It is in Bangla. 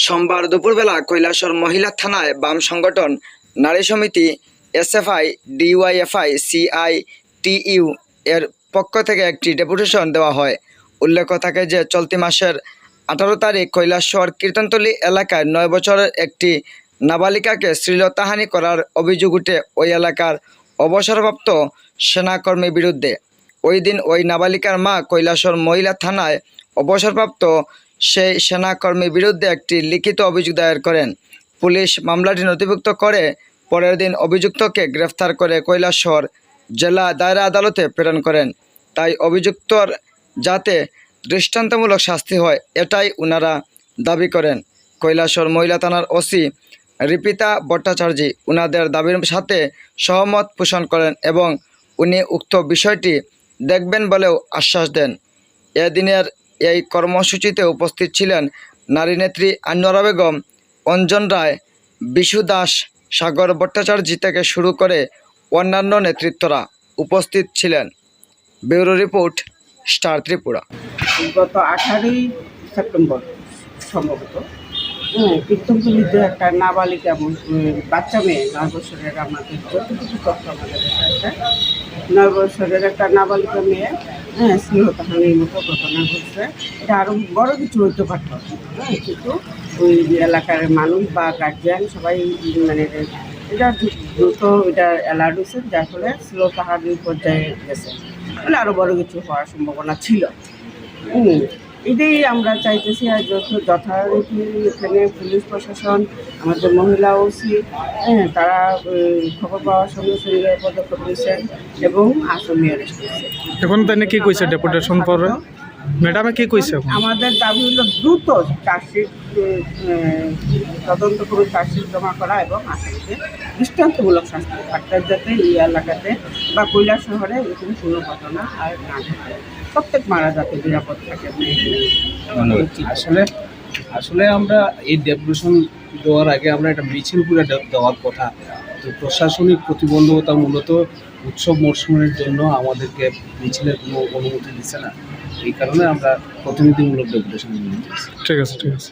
সোমবার দুপুরবেলা কৈলাসহর মহিলা থানায় বাম সংগঠন নারী সমিতি এসএফআই ডিওয়াইএফআই সিআইটিইউ এর পক্ষ থেকে একটি ডেপুটেশন দেওয়া হয়। উল্লেখ থাকে যে চলতি মাসের 18 তারিখ কৈলাসহর কীর্তনতলী এলাকায় 9 বছরের একটি নাবালিকাকে শ্লীলতাহানি করার অভিযোগ উঠে ওই এলাকার অবসরপ্রাপ্ত সেনাকর্মীর বিরুদ্ধে। ওই দিন ওই নাবালিকার মা কৈলাসহর মহিলা থানায় অবসরপ্রাপ্ত সেই সেনাকর্মীর বিরুদ্ধে একটি লিখিত অভিযোগ দায়ের করেন। পুলিশ মামলাটি নথিভুক্ত করে পরের দিন অভিযুক্তকে গ্রেফতার করে কৈলাসহর জেলা দায়রা আদালতে প্রেরণ করেন। তাই অভিযুক্তর যাতে দৃষ্টান্তমূলক শাস্তি হয় এটাই ওনারা দাবি করেন। কৈলাসহর মহিলা থানার ওসি রিপিতা ভট্টাচার্য ওনাদের দাবির সাথে সহমত পোষণ করেন এবং উনি উক্ত বিষয়টি দেখবেন বলেও আশ্বাস দেন। এদিনের এই কর্মসূচিতে উপস্থিত ছিলেন নারী নেত্রী আনোয়ারা বেগম, অঞ্জন রায়, বিশু দাস, সাগর ভট্টাচার্য থেকে শুরু করে অন্যান্য নেতৃত্বরা উপস্থিত ছিলেন। Bureau report, star Tripura. গত 18ই সেপ্টেম্বর সম্ভবত কীর্তনতলীতে একটা নাবালিকা বাচ্চা মেয়ে 9 বছরের, আমাদের যতটুকু তথ্য আমাদের কাছে আছে, 9 বছরের একটা নাবালিকা মেয়ে শ্লীলতাহানির মতো ঘটনা ঘটছে। এটা আরও বড় কিছু হইতে পারত, কিন্তু ওই এলাকার মানুষ বা গার্জিয়ান সবাই মানে এটা দ্রুত এটা অ্যালার্ট হয়েছে, যার ফলে শ্লীলতাহানির পর্যায়ে গেছে, মানে আরও বড় কিছু হওয়ার সম্ভাবনা ছিল। এটাই আমরা চাইতেছি। আর যথারীতি এখানে পুলিশ প্রশাসন, আমাদের মহিলা ওসি তারা খবর পাওয়ার সঙ্গে সঙ্গে পদক্ষেপ নিয়েছেন এবং আসামি অ্যারেস্ট করেছে। এখন তাই কি কইছে ডেপুটেশন পরে ম্যাডামে কি কইছে? আমাদের দাবি হলো দ্রুত চার্জশিট তদন্ত করে চার্জশিট জমা করা এবং আসামিকে দৃষ্টান্তমূলক শাস্তি, অর্থাৎ যাতে এই এলাকাতে বা কৈলাসহরে এরকম কোনো ঘটনা আর না ঘটে, প্রত্যেক মারা যাতে নিরাপদ থাকে। আসলে আমরা এই ডেপুটেশন দেওয়ার আগে আমরা একটা মিছিল করে দেওয়ার কথা, তো প্রশাসনিক প্রতিবন্ধকতা মূলত উৎসব মরশুমের জন্য আমাদেরকে মিছিলের কোনো অনুমতি দিচ্ছে না, এই কারণে আমরা প্রতিনিধিমূলক ডেপুটেশন নিয়েছি। ঠিক আছে, ঠিক আছে।